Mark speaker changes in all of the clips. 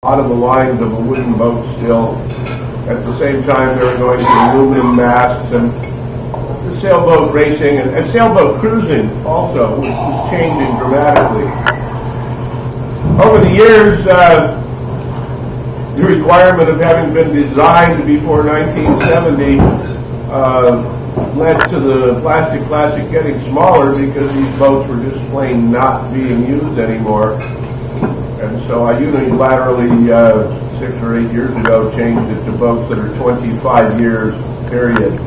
Speaker 1: lot of the lines of a wooden boat still. At the same time, they were going to aluminum masts, and the sailboat racing and sailboat cruising also was changing dramatically. Over the years, the requirement of having been designed before 1970 led to the Plastic Classic getting smaller because these boats were just plain not being used anymore. And so I unilaterally, 6 or 8 years ago, changed it to boats that are 25 years, period.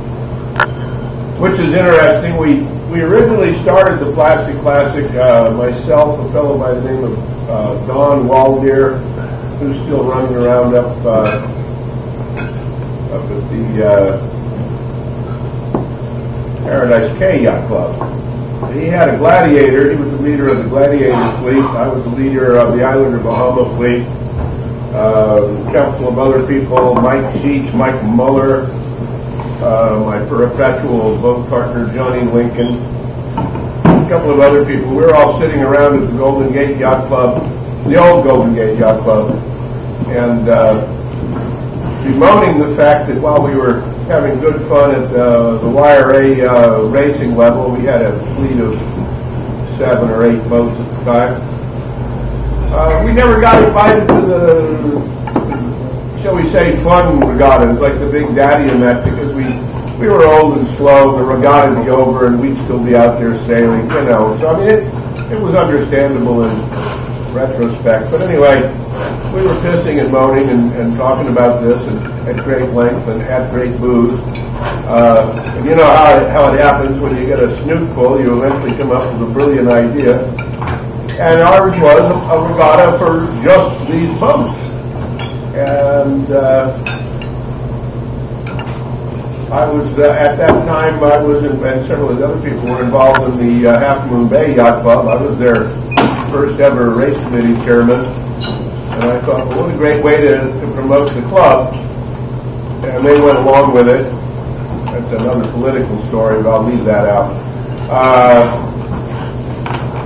Speaker 1: Which is interesting. We originally started the Plastic Classic, myself, a fellow by the name of Don Waldeer, who's still running around up at the Paradise Cay Yacht Club. He had a Gladiator. He was the leader of the Gladiator fleet. I was the leader of the Islander Bahama fleet. A couple of other people, Mike Sheets, Mike Muller, my perpetual boat partner, Johnny Lincoln, a couple of other people. We were all sitting around at the Golden Gate Yacht Club, the old Golden Gate Yacht Club, and bemoaning the fact that while we were having good fun at the YRA racing level, we had a fleet of 7 or 8 boats at the time. We never got invited to the, shall we say, fun regattas, like the Big Daddy and that, because we were old and slow. The regatta would be over and we'd still be out there sailing, you know. So I mean, it was understandable in retrospect. But anyway, we were pissing and moaning and talking about this at great length and at great booze. And you know how it happens when you get a snoot full, you eventually come up with a brilliant idea. And ours was a regatta for just these boats. And I was, at that time, I was, and several of the other people were involved in the Half Moon Bay Yacht Club. I was their first ever race committee chairman. And I thought, well, what a great way to promote the club. And they went along with it. That's another political story, but I'll leave that out.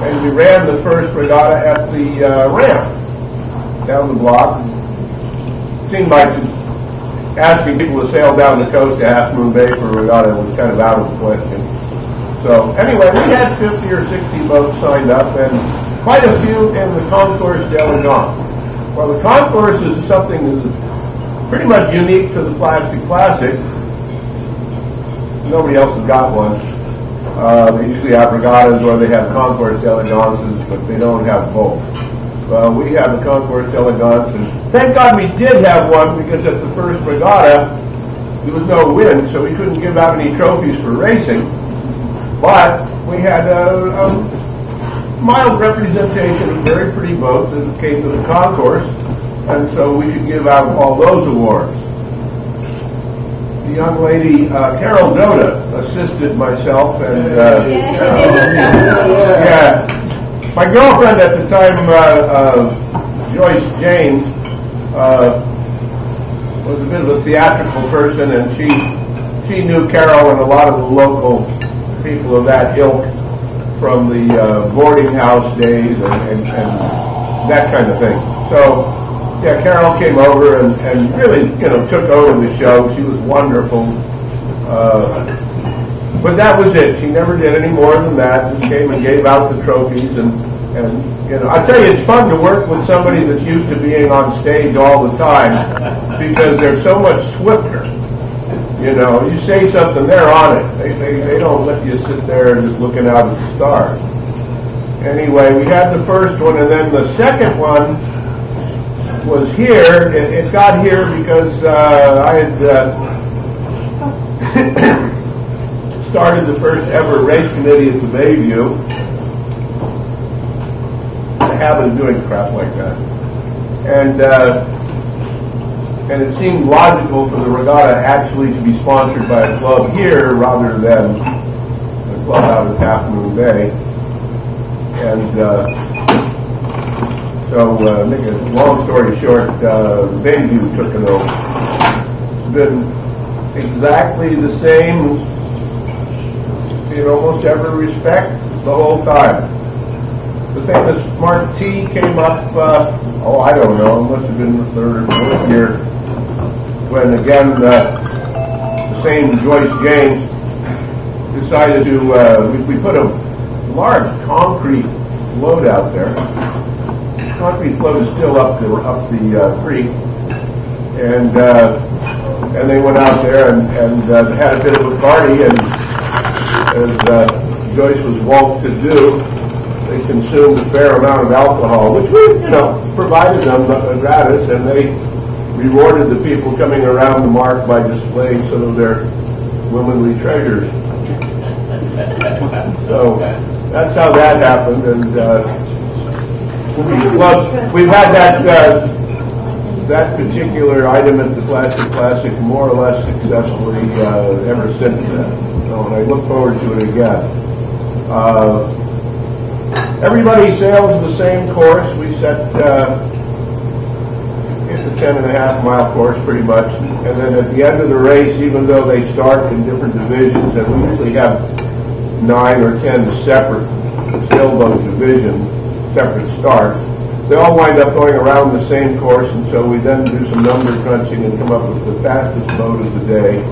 Speaker 1: And we ran the first regatta at the ramp down the block. Seemed like asking people to sail down the coast to Half Moon Bay for a regatta was kind of out of the question. So anyway, we had 50 or 60 boats signed up, and quite a few in the Concourse d'Elegance. Well, the Concourse is something that's pretty much unique to the Plastic Classic. Nobody else has got one. They usually have regattas or they have Concourse d'Elegances, but they don't have both. Well, we have the Concourse d'Elegance, and thank God we did have one, because at the first regatta there was no wind, so we couldn't give out any trophies for racing. But we had a mild representation of very pretty boats that came to the Concourse, and so we could give out all those awards. The young lady, Carol Doda, assisted myself, and my girlfriend at the time, Joyce James, was a bit of a theatrical person, and she knew Carol and a lot of the local people of that ilk from the boarding house days and that kind of thing. So, yeah, Carol came over and really, took over the show. She was wonderful. But that was it. She never did any more than that. Just came and gave out the trophies, and I tell you, it's fun to work with somebody that's used to being on stage all the time, because they're so much swifter. You say something, they're on it. They don't let you sit there and just looking out at the stars. Anyway, we had the first one, and then the second one was here. It got here because I had started the first ever race committee at the Bayview. The habit of doing crap like that. And it seemed logical for the regatta actually to be sponsored by a club here rather than a club out at Half Moon Bay. And so, make a long story short, Bayview took it over. It's been exactly the same in almost every respect the whole time. The famous Mark T came up, I don't know, it must have been the third or fourth year, when again, the same Joyce James decided to, we put a large concrete float out there. The concrete float is still up the creek, and they went out there and had a bit of a party, and as Joyce was wont to do, they consumed a fair amount of alcohol, which we, provided them gratis, and they rewarded the people coming around the mark by displaying some of their womanly treasures. So that's how that happened, and we've had that particular item at the Plastic Classic more or less successfully ever since then. So, and I look forward to it again. Everybody sails the same course. We set it's a 10.5-mile course pretty much, and then at the end of the race, even though they start in different divisions, and we usually have 9 or 10 separate sailboat divisions, separate starts, they all wind up going around the same course, and so we then do some number crunching and come up with the fastest boat of the day.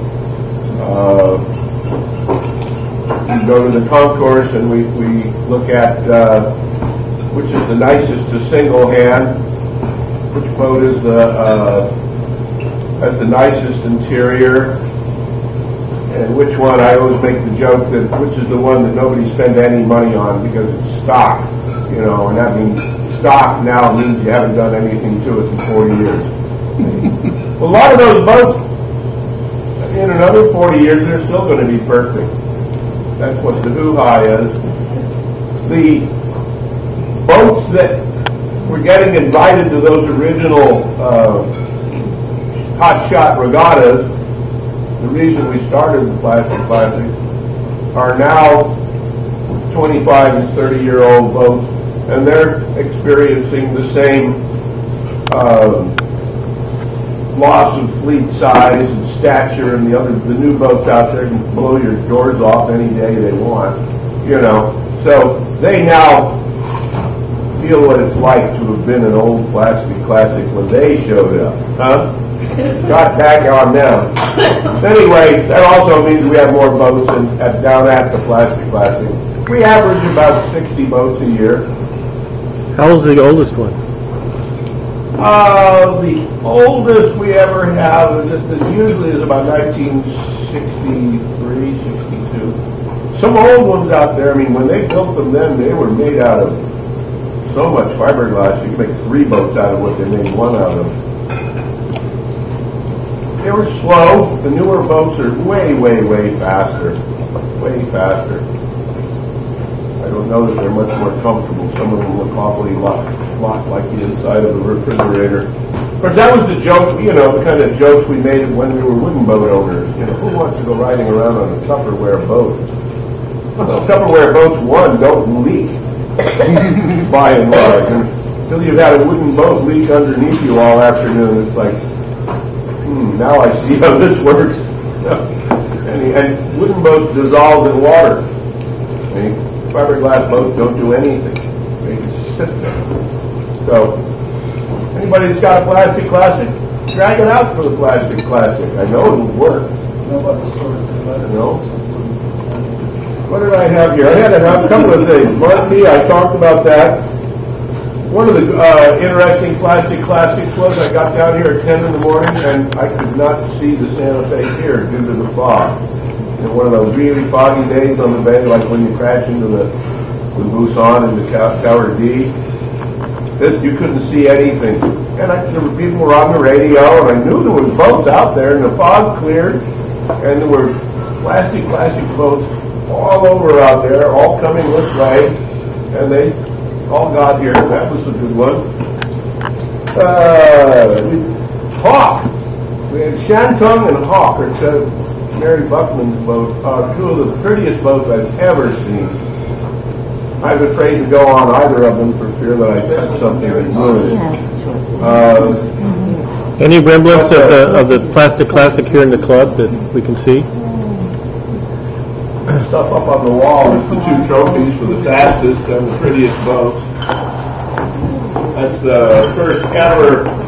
Speaker 1: We go to the concourse and we look at which is the nicest to single hand, which boat is has the nicest interior, and which one, I always make the joke that which is the one that nobody spent any money on because it's stock, and that means stock now means you haven't done anything to it in 40 years. A lot of those boats, in another 40 years, they're still going to be perfect. That's what the hoo-ha is. The boats that were getting invited to those original hot shot regattas, the reason we started the Plastic Classic, are now 25 and 30-year-old boats, and they're experiencing the same loss of fleet size and stature, and the new boats out there can blow your doors off any day they want, So they now feel what it's like to have been an old Plastic Classic when they showed up, huh? Got back on them. Anyway, that also means we have more boats down at the Plastic Classic. We average about 60 boats a year.
Speaker 2: How old is the oldest one?
Speaker 1: The oldest we ever have usually is about 1963, 62. Some old ones out there, when they built them then, they were made out of so much fiberglass, you could make 3 boats out of what they made 1 out of. They were slow. The newer boats are way, way, way faster. Way faster. I don't know that they're much more comfortable. Some of them look awfully lot like the inside of the refrigerator. Of course, that was the joke, the kind of jokes we made when we were wooden boat owners. Who wants to go riding around on a Tupperware boat? Well, Tupperware boats, don't leak, by and large. Until you've had a wooden boat leak underneath you all afternoon, it's like, now I see how this works. And wooden boats dissolve in water. Fiberglass boats don't do anything. They just sit there. So, anybody that's got a Plastic Classic, drag it out for the Plastic Classic. I know it'll work. What did I have here? I had a couple of things. Marty, I talked about that. One of the interesting Plastic Classics was I got down here at 10 in the morning and I could not see the Santa Fe Pier due to the fog. One of those really foggy days on the bay, like when you crash into the Busan and the Tower D. You couldn't see anything. And there were people were on the radio, and I knew there was boats out there, and the fog cleared, and there were Plastic Classic boats all over out there, all coming this way, and they all got here. That was a good one. Hawk. We had Shantung and Hawk, or Mary Buckman's boat, 2 of the prettiest boats I've ever seen. I'm afraid to go on either of them for fear that I said something that ruined it.
Speaker 2: Any remnants of the Plastic Classic here in the club that we can see?
Speaker 1: Stuff up on the wall is the 2 trophies for the fastest and the prettiest boats. That's the first ever